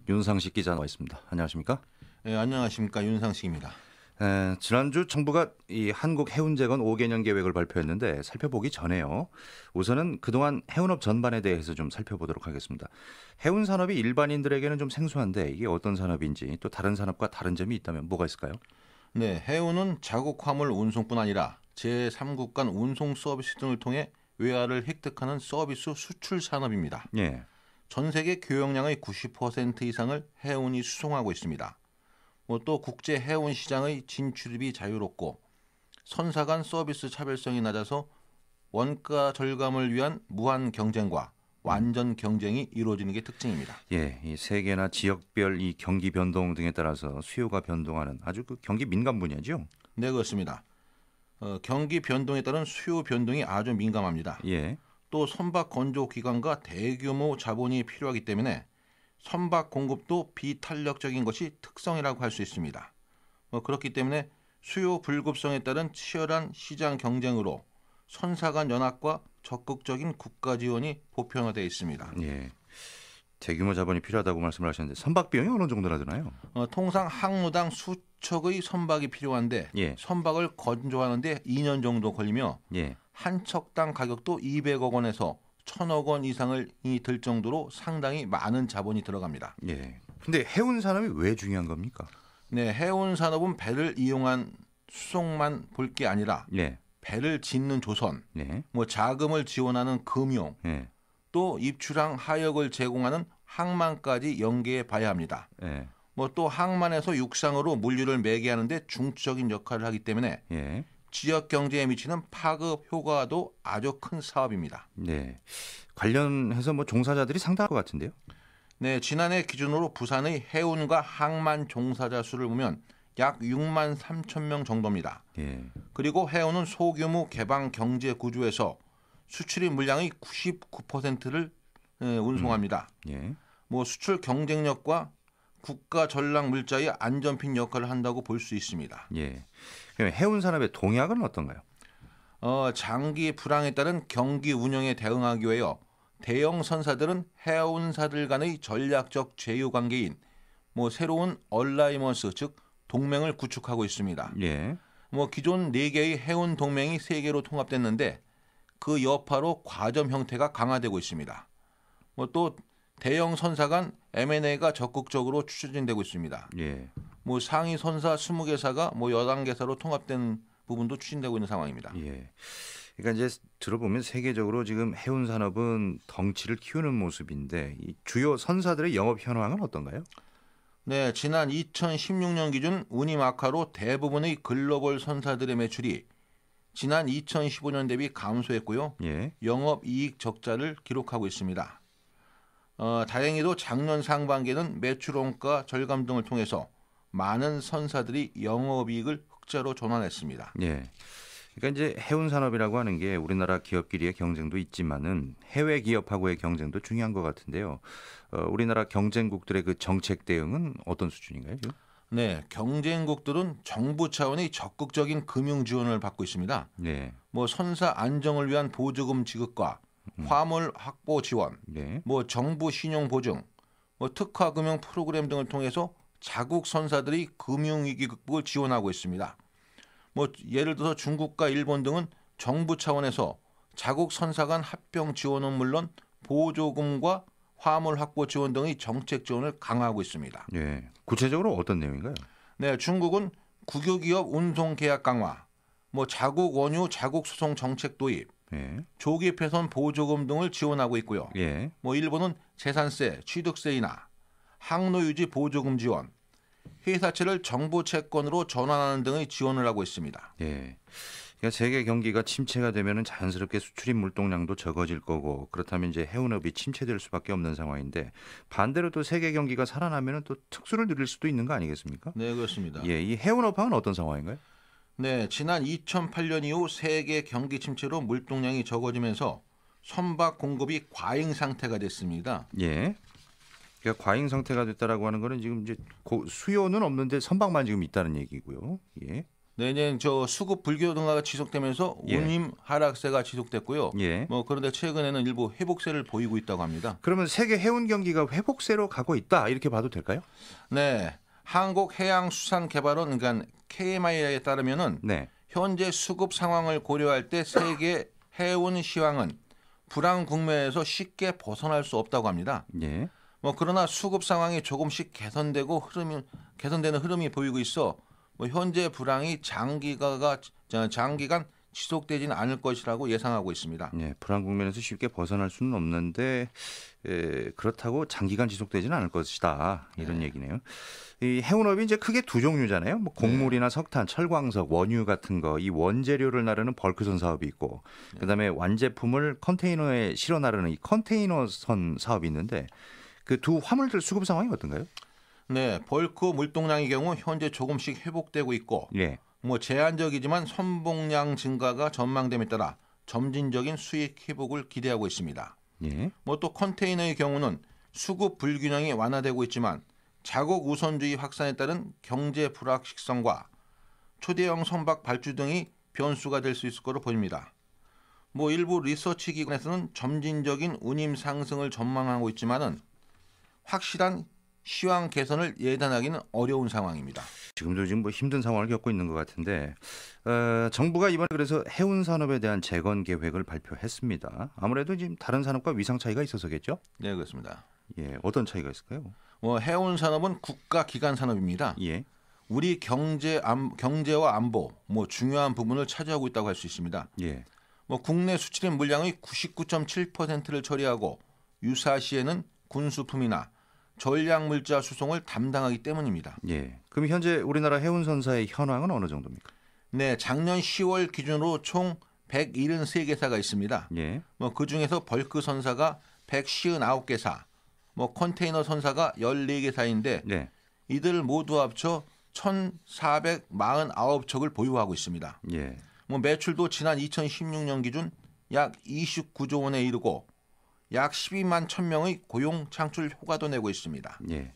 윤상식 기자 나와 있습니다. 안녕하십니까? 네, 안녕하십니까. 윤상식입니다. 지난주 정부가 이 한국해운재건 5개년 계획을 발표했는데 살펴보기 전에요. 우선은 그동안 해운업 전반에 대해서 좀 살펴보도록 하겠습니다. 해운 산업이 일반인들에게는 좀 생소한데 이게 어떤 산업인지 또 다른 산업과 다른 점이 있다면 뭐가 있을까요? 네, 해운은 자국 화물 운송뿐 아니라 제3국 간 운송 서비스 등을 통해 외화를 획득하는 서비스 수출 산업입니다. 예. 전 세계 교역량의 90% 이상을 해운이 수송하고 있습니다. 또 국제 해운 시장의 진출입이 자유롭고 선사 간 서비스 차별성이 낮아서 원가 절감을 위한 무한 경쟁과 완전 경쟁이 이루어지는 게 특징입니다. 예, 이 세계나 지역별 이 경기 변동 등에 따라서 수요가 변동하는 아주 그 경기 민감 분야죠. 네, 그렇습니다. 경기 변동에 따른 수요 변동이 아주 민감합니다. 예. 또 선박 건조 기관과 대규모 자본이 필요하기 때문에 선박 공급도 비탄력적인 것이 특성이라고 할 수 있습니다. 그렇기 때문에 수요 불급성에 따른 치열한 시장 경쟁으로 선사 간 연합과 적극적인 국가 지원이 보편화되어 있습니다. 예. 대규모 자본이 필요하다고 말씀을 하셨는데 선박 비용이 어느 정도나 드나요? 통상 항로당 수척의 선박이 필요한데 예. 선박을 건조하는데 2년 정도 걸리며 예. 한 척당 가격도 200억 원에서 1,000억 원 이상을 들 정도로 상당히 많은 자본이 들어갑니다. 예. 근데 해운 산업이 왜 중요한 겁니까? 네, 해운 산업은 배를 이용한 수송만 볼 게 아니라 예. 배를 짓는 조선, 네. 자금을 지원하는 금융, 예. 또 입출항 하역을 제공하는 항만까지 연계해 봐야 합니다. 예. 또 항만에서 육상으로 물류를 매개하는데 중추적인 역할을 하기 때문에 예. 지역 경제에 미치는 파급 효과도 아주 큰 사업입니다. 네. 관련해서 뭐 종사자들이 상당할 것 같은데요. 네, 지난해 기준으로 부산의 해운과 항만 종사자 수를 보면 약 6만 3천 명 정도입니다. 예. 그리고 해운은 소규모 개방 경제 구조에서 수출입 물량의 99%를 운송합니다. 예. 수출 경쟁력과 국가 전략 물자의 안전핀 역할을 한다고 볼 수 있습니다. 예. 그럼 해운 산업의 동향은 어떤가요? 장기 불황에 따른 경기 운영에 대응하기 위하여 대형 선사들은 해운사들 간의 전략적 제휴 관계인 새로운 얼라이먼스 즉 동맹을 구축하고 있습니다. 예. 기존 4개의 해운 동맹이 3개로 통합됐는데 그 여파로 과점 형태가 강화되고 있습니다. 또 대형 선사 간 M&A가 적극적으로 추진되고 있습니다. 예. 상위 선사 20개사가 여당 개사로 통합된 부분도 추진되고 있는 상황입니다. 예. 그러니까 이제 들어보면 세계적으로 지금 해운 산업은 덩치를 키우는 모습인데 이 주요 선사들의 영업 현황은 어떤가요? 네, 지난 2016년 기준 운임 악화로 대부분의 글로벌 선사들의 매출이 지난 2015년 대비 감소했고요. 예. 영업이익 적자를 기록하고 있습니다. 다행히도 작년 상반기에는 매출 원가 절감 등을 통해서 많은 선사들이 영업이익을 흑자로 전환했습니다. 예. 그러니까 이제 해운 산업이라고 하는 게 우리나라 기업끼리의 경쟁도 있지만은 해외 기업하고의 경쟁도 중요한 것 같은데요. 우리나라 경쟁국들의 그 정책 대응은 어떤 수준인가요? 지금? 네, 경쟁국들은 정부 차원의 적극적인 금융 지원을 받고 있습니다. 네. 선사 안정을 위한 보조금 지급과 화물 확보 지원, 네. 정부 신용 보증, 특화 금융 프로그램 등을 통해서 자국 선사들이 금융 위기 극복을 지원하고 있습니다. 예를 들어서 중국과 일본 등은 정부 차원에서 자국 선사 간 합병 지원은 물론 보조금과 화물 확보 지원 등의 정책 지원을 강화하고 있습니다. 예. 구체적으로 어떤 내용인가요? 네, 중국은 국유기업 운송 계약 강화, 자국 원유 자국 수송 정책 도입, 예. 조기 폐선 보조금 등을 지원하고 있고요. 예. 일본은 재산세, 취득세 인하, 항로 유지 보조금 지원, 회사채를 정부 채권으로 전환하는 등의 지원을 하고 있습니다. 예. 그러니까 세계 경기가 침체가 되면은 자연스럽게 수출입 물동량도 적어질 거고 그렇다면 이제 해운업이 침체될 수밖에 없는 상황인데 반대로 또 세계 경기가 살아나면은 또 특수를 누릴 수도 있는 거 아니겠습니까? 네, 그렇습니다. 예, 이 해운업황은 어떤 상황인가요? 네, 지난 2008년 이후 세계 경기 침체로 물동량이 적어지면서 선박 공급이 과잉 상태가 됐습니다. 예. 그러니까 과잉 상태가 됐다라고 하는 거는 지금 이제 수요는 없는데 선박만 지금 있다는 얘기고요. 예. 내년 저 수급 불균형화가 지속되면서 예. 운임 하락세가 지속됐고요. 예. 그런데 최근에는 일부 회복세를 보이고 있다고 합니다. 그러면 세계 해운 경기가 회복세로 가고 있다 이렇게 봐도 될까요? 네, 한국해양수산개발원 그러니까 KMI에 따르면은 네. 현재 수급 상황을 고려할 때 세계 해운 시황은 불황 국면에서 쉽게 벗어날 수 없다고 합니다. 예. 그러나 수급 상황이 조금씩 개선되는 흐름이 보이고 있어 현재 불황이 장기간 지속되지는 않을 것이라고 예상하고 있습니다. 예, 불안 국면에서 쉽게 벗어날 수는 없는데 그렇다고 장기간 지속되지는 않을 것이다 이런 얘기네요. 이 해운업이 이제 크게 두 종류잖아요. 뭐 곡물이나 석탄, 철광석, 원유 같은 거 이 원재료를 나르는 벌크선 사업이 있고 그다음에 완제품을 컨테이너에 실어 나르는 이 컨테이너선 사업이 있는데 그 두 화물들 수급 상황이 어떤가요? 네, 벌크 물동량의 경우 현재 조금씩 회복되고 있고 예. 제한적이지만 선봉량 증가가 전망됨에 따라 점진적인 수익 회복을 기대하고 있습니다. 예. 또 컨테이너의 경우는 수급 불균형이 완화되고 있지만 자국 우선주의 확산에 따른 경제 불확실성과 초대형 선박 발주 등이 변수가 될 수 있을 것으로 보입니다. 일부 리서치 기관에서는 점진적인 운임 상승을 전망하고 있지만은 확실한 시황 개선을 예단하기는 어려운 상황입니다. 지금도 지금 뭐 힘든 상황을 겪고 있는 것 같은데 정부가 이번에 그래서 해운 산업에 대한 재건 계획을 발표했습니다. 아무래도 지금 다른 산업과 위상 차이가 있어서겠죠? 네, 그렇습니다. 예, 어떤 차이가 있을까요? 해운 산업은 국가 기관 산업입니다. 예, 우리 경제와 안보 중요한 부분을 차지하고 있다고 할 수 있습니다. 예, 국내 수출입 물량의 99.7%를 처리하고 유사시에는 군수품이나 전략물자 수송을 담당하기 때문입니다. 예. 그럼 현재 우리나라 해운선사의 현황은 어느 정도입니까? 네, 작년 10월 기준으로 총 173개사가 있습니다. 예, 그 중에서 벌크 선사가 159개사, 컨테이너 선사가 14개사인데 네, 이들 모두 합쳐 1,449척을 보유하고 있습니다. 예, 매출도 지난 2016년 기준 약 29조 원에 이르고 약 12만 1,000명의 고용 창출 효과도 내고 있습니다. 예.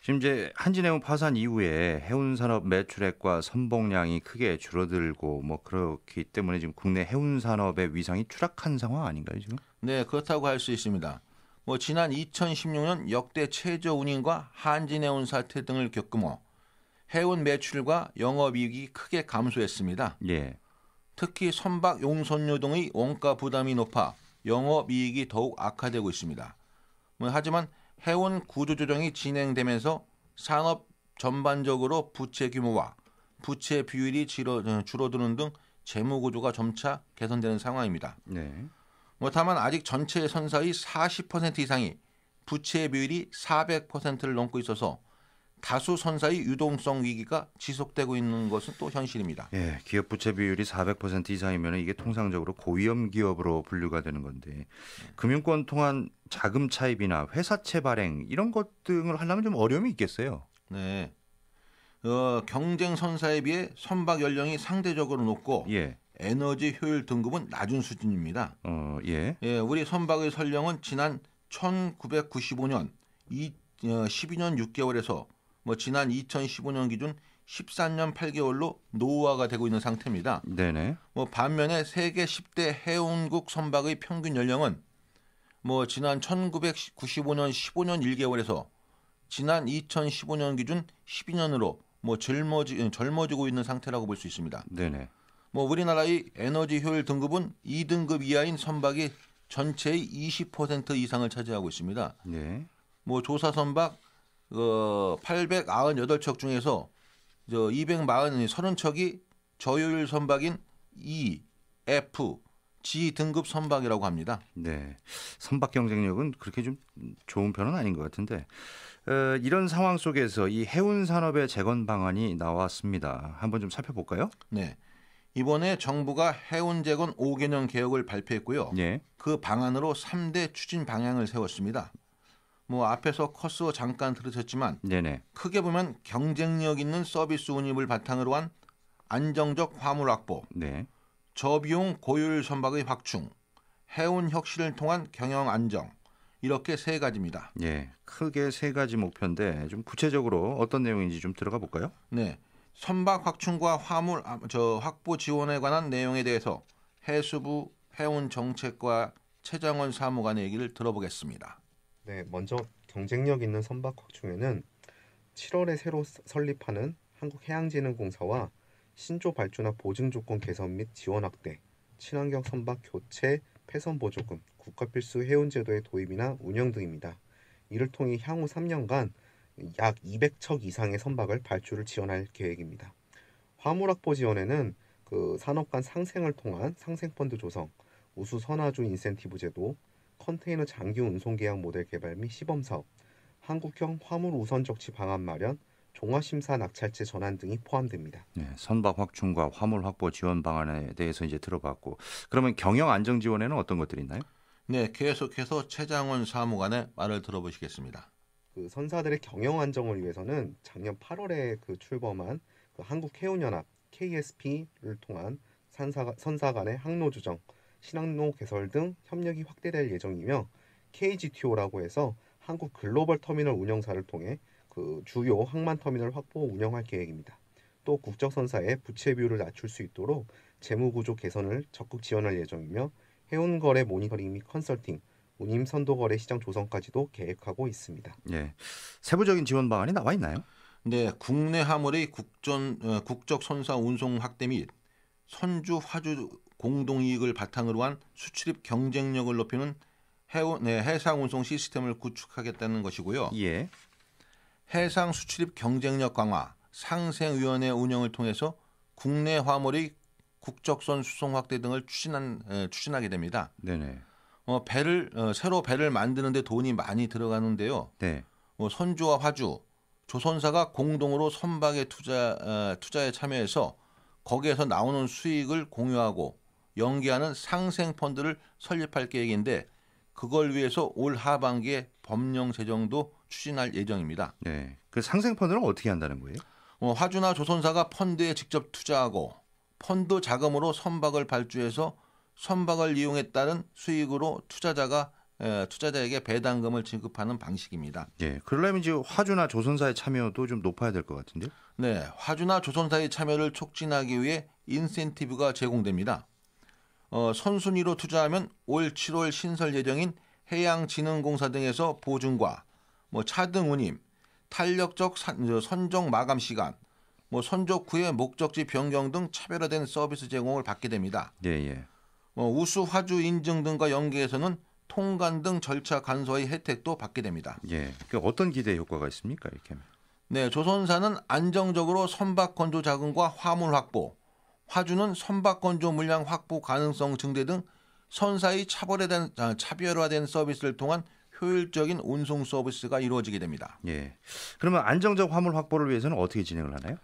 지금 이제 한진해운 파산 이후에 해운산업 매출액과 선봉량이 크게 줄어들고 뭐 그렇기 때문에 지금 국내 해운산업의 위상이 추락한 상황 아닌가요 지금? 네, 그렇다고 할 수 있습니다. 지난 2016년 역대 최저 운임과 한진해운 사태 등을 겪으며 해운 매출과 영업이익이 크게 감소했습니다. 예, 특히 선박 용선료 등의 원가 부담이 높아 영업이익이 더욱 악화되고 있습니다. 하지만 해운 구조조정이 진행되면서 산업 전반적으로 부채 규모와 부채 비율이 줄어드는 등 재무 구조가 점차 개선되는 상황입니다. 네, 다만 아직 전체 선사의 40% 이상이 부채 비율이 400%를 넘고 있어서 다수 선사의 유동성 위기가 지속되고 있는 것은 또 현실입니다. 예, 기업 부채 비율이 400% 이상이면 이게 통상적으로 고위험 기업으로 분류가 되는 건데 금융권 통한 자금 차입이나 회사채 발행 이런 것 등을 하려면 좀 어려움이 있겠어요. 네, 경쟁 선사에 비해 선박 연령이 상대적으로 높고 예, 에너지 효율 등급은 낮은 수준입니다. 예, 예, 우리 선박의 선령은 지난 1995년 12년 6개월에서 지난 2015년 기준 13년 8개월로 노후화가 되고 있는 상태입니다. 네네, 반면에 세계 10대 해운국 선박의 평균 연령은 지난 1995년 15년 1개월에서 지난 2015년 기준 12년으로 젊어지고 있는 상태라고 볼 수 있습니다. 네네, 우리나라의 에너지 효율 등급은 2등급 이하인 선박이 전체의 20% 이상을 차지하고 있습니다. 네, 조사 선박 898척 중에서 230척이 저효율 선박인 E, F, G 등급 선박이라고 합니다. 네. 선박 경쟁력은 그렇게 좀 좋은 편은 아닌 것 같은데 이런 상황 속에서 이 해운 산업의 재건 방안이 나왔습니다. 한번 좀 살펴볼까요? 네. 이번에 정부가 해운 재건 5개년 개혁을 발표했고요. 예, 그 방안으로 3대 추진 방향을 세웠습니다. 앞에서 커서 잠깐 들으셨지만 네네, 크게 보면 경쟁력 있는 서비스 운임을 바탕으로 한 안정적 화물 확보, 네, 저비용 고효율 선박의 확충, 해운 혁신을 통한 경영 안정 이렇게 세 가지입니다. 예. 크게 세 가지 목표인데 좀 구체적으로 어떤 내용인지 좀 들어가 볼까요? 네, 선박 확충과 화물 확보 지원에 관한 내용에 대해서 해수부 해운정책과 최장원 사무관의 얘기를 들어보겠습니다. 네, 먼저 경쟁력 있는 선박 확충에는 7월에 새로 설립하는 한국해양진흥공사와 신조 발주나 보증 조건 개선 및 지원 확대, 친환경 선박 교체, 폐선 보조금, 국가필수 해운제도의 도입이나 운영 등입니다. 이를 통해 향후 3년간 약 200척 이상의 선박을 발주를 지원할 계획입니다. 화물확보 지원에는 산업 간 상생을 통한 상생펀드 조성, 우수 선화주 인센티브 제도, 컨테이너 장기 운송 계약 모델 개발 및 시범 사업, 한국형 화물 우선 적치 방안 마련, 종합심사 낙찰제 전환 등이 포함됩니다. 네, 선박 확충과 화물 확보 지원 방안에 대해서 이제 들어봤고, 그러면 경영 안정 지원에는 어떤 것들이 있나요? 네, 계속해서 최장원 사무관의 말을 들어보시겠습니다. 선사들의 경영 안정을 위해서는 작년 8월에 출범한 한국해운연합 KSP를 통한 선사 간의 항로 조정, 신항로 개설 등 협력이 확대될 예정이며 KGTO라고 해서 한국 글로벌 터미널 운영사를 통해 주요 항만 터미널 확보 운영할 계획입니다. 또 국적선사의 부채 비율을 낮출 수 있도록 재무구조 개선을 적극 지원할 예정이며 해운거래 모니터링 및 컨설팅, 운임 선도거래 시장 조성까지도 계획하고 있습니다. 네, 세부적인 지원 방안이 나와 있나요? 네, 국내 화물의 국적 선사 운송 확대 및 선주 화주 공동이익을 바탕으로 한 수출입 경쟁력을 높이는 해상 운송 시스템을 구축하겠다는 것이고요. 예. 해상 수출입 경쟁력 강화, 상생위원회 운영을 통해서 국내 화물의 국적선 수송 확대 등을 추진하게 됩니다. 네네. 새로 배를 만드는데 돈이 많이 들어가는데요. 네. 선주와 화주, 조선사가 공동으로 선박의 투자에 참여해서 거기에서 나오는 수익을 공유하고 연계하는 상생 펀드를 설립할 계획인데 그걸 위해서 올 하반기에 법령 제정도 추진할 예정입니다. 네. 그 상생 펀드는 어떻게 한다는 거예요? 화주나 조선사가 펀드에 직접 투자하고 펀드 자금으로 선박을 발주해서 선박을 이용에 따른 수익으로 투자자에게 배당금을 지급하는 방식입니다. 예. 그러려면 이제 화주나 조선사의 참여도 좀 높아야 될 것 같은데요? 네, 화주나 조선사의 참여를 促진하기 위해 인센티브가 제공됩니다. 선순위로 투자하면 올 7월 신설 예정인 해양진흥공사 등에서 보증과 차등 운임, 탄력적 선적 마감 시간, 선적 후의 목적지 변경 등 차별화된 서비스 제공을 받게 됩니다. 예. 우수 화주 인증 등과 연계해서는 통관 등 절차 간소화의 혜택도 받게 됩니다. 예. 그 어떤 기대 효과가 있습니까? 이렇게. 네, 조선사는 안정적으로 선박 건조 자금과 화물 확보, 화주는 선박 건조 물량 확보 가능성 증대 등 선사의 차별화된 서비스를 통한 효율적인 운송 서비스가 이루어지게 됩니다. 예. 그러면 안정적 화물 확보를 위해서는 어떻게 진행을 하나요?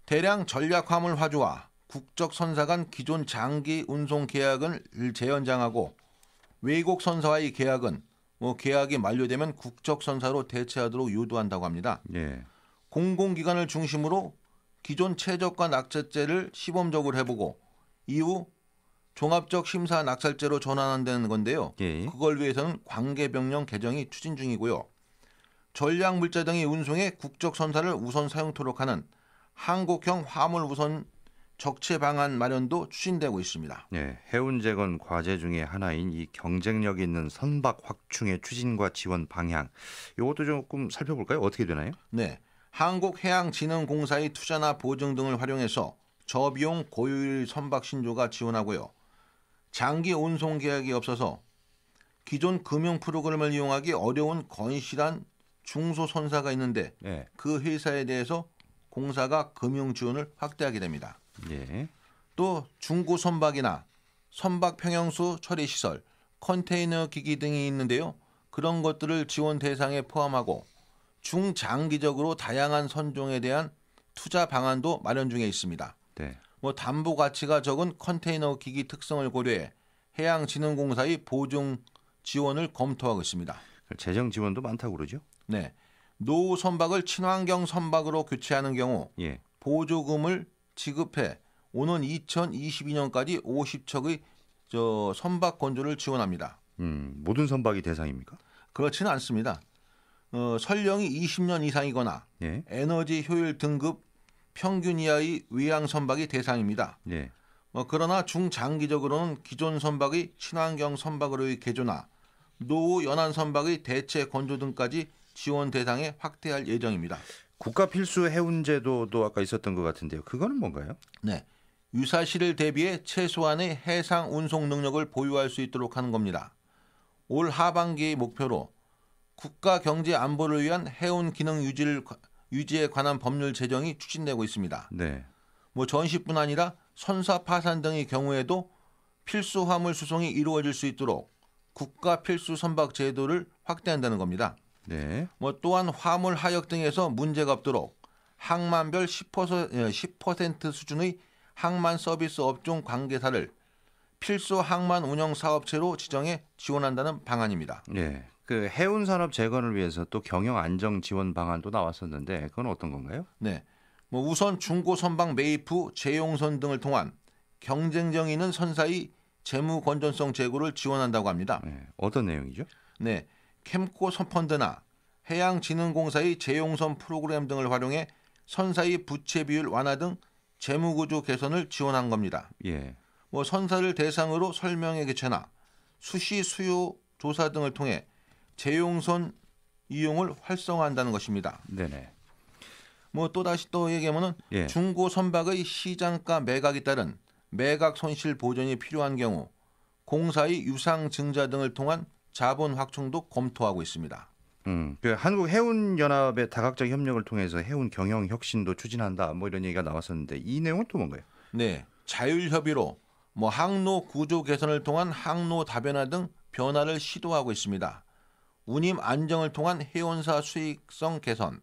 대량 전략 화물 화주와 국적 선사 간 기존 장기 운송 계약을 재연장하고 외국 선사와의 계약은 계약이 만료되면 국적 선사로 대체하도록 유도한다고 합니다. 예. 공공기관을 중심으로 기존 최저가 낙찰제를 시범적으로 해보고 이후 종합적 심사 낙찰제로 전환한다는 건데요. 예. 그걸 위해서는 관계병령 개정이 추진 중이고요. 전략 물자 등의 운송에 국적 선사를 우선 사용토록 하는 한국형 화물 우선 적체 방안 마련도 추진되고 있습니다. 네, 해운재건 과제 중에 하나인 이 경쟁력 있는 선박 확충의 추진과 지원 방향, 이것도 조금 살펴볼까요? 어떻게 되나요? 네, 한국해양진흥공사의 투자나 보증 등을 활용해서 저비용 고효율 선박 신조가 지원하고요. 장기 운송 계약이 없어서 기존 금융 프로그램을 이용하기 어려운 건실한 중소선사가 있는데 네. 그 회사에 대해서 공사가 금융 지원을 확대하게 됩니다. 예. 또 중고 선박이나 선박 평형수 처리 시설, 컨테이너 기기 등이 있는데요. 그런 것들을 지원 대상에 포함하고 중장기적으로 다양한 선종에 대한 투자 방안도 마련 중에 있습니다. 네. 담보 가치가 적은 컨테이너 기기 특성을 고려해 해양진흥공사의 보증 지원을 검토하고 있습니다. 재정 지원도 많다고 그러죠? 네, 노후 선박을 친환경 선박으로 교체하는 경우 예. 보조금을 지급해 오는 2022년까지 50척의 선박 건조를 지원합니다. 모든 선박이 대상입니까? 그렇지는 않습니다. 설령이 20년 이상이거나 예. 에너지 효율 등급 평균 이하의 외양 선박이 대상입니다. 예. 그러나 중장기적으로는 기존 선박의 친환경 선박으로의 개조나 노후 연안 선박의 대체 건조 등까지 지원 대상에 확대할 예정입니다. 국가 필수 해운 제도도 아까 있었던 것 같은데요. 그거는 뭔가요? 네, 유사시를 대비해 최소한의 해상 운송 능력을 보유할 수 있도록 하는 겁니다. 올 하반기의 목표로 국가 경제 안보를 위한 해운 기능 유지에 관한 법률 제정이 추진되고 있습니다. 네. 전시뿐 아니라 선사 파산 등의 경우에도 필수 화물 수송이 이루어질 수 있도록 국가 필수 선박 제도를 확대한다는 겁니다. 네. 또한 화물 하역 등에서 문제가 없도록 항만별 10% 수준의 항만 서비스 업종 관계사를 필수 항만 운영 사업체로 지정해 지원한다는 방안입니다. 네. 그 해운 산업 재건을 위해서 또 경영 안정 지원 방안도 나왔었는데 그건 어떤 건가요? 네. 우선 중고 선박 매입 후 재용선 등을 통한 경쟁력 있는 선사의 재무 건전성 제고를 지원한다고 합니다. 네. 어떤 내용이죠? 네. 캠코 선펀드나 해양진흥공사의 재용선 프로그램 등을 활용해 선사의 부채 비율 완화 등 재무구조 개선을 지원한 겁니다. 예. 선사를 대상으로 설명회 개최나 수시 수요 조사 등을 통해 재용선 이용을 활성화한다는 것입니다. 네네. 또다시 또 얘기하면은 예. 중고 선박의 시장가 매각에 따른 매각 손실 보전이 필요한 경우 공사의 유상 증자 등을 통한 자본 확충도 검토하고 있습니다. 그 한국 해운 연합의 다각적 협력을 통해서 해운 경영 혁신도 추진한다. 이런 얘기가 나왔었는데 이 내용은 또 뭔가요? 네, 자율 협의로 항로 구조 개선을 통한 항로 다변화 등 변화를 시도하고 있습니다. 운임 안정을 통한 해운사 수익성 개선,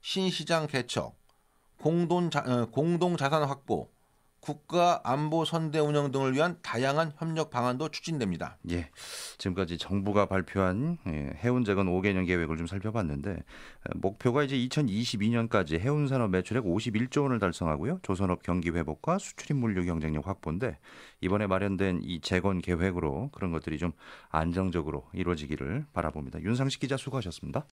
신시장 개척, 공동 자산 확보, 국가 안보 선대 운영 등을 위한 다양한 협력 방안도 추진됩니다. 예, 지금까지 정부가 발표한 해운 재건 5개년 계획을 좀 살펴봤는데 목표가 이제 2022년까지 해운 산업 매출액 51조 원을 달성하고요. 조선업 경기 회복과 수출입 물류 경쟁력 확보인데 이번에 마련된 이 재건 계획으로 그런 것들이 좀 안정적으로 이루어지기를 바라봅니다. 윤상식 기자 수고하셨습니다.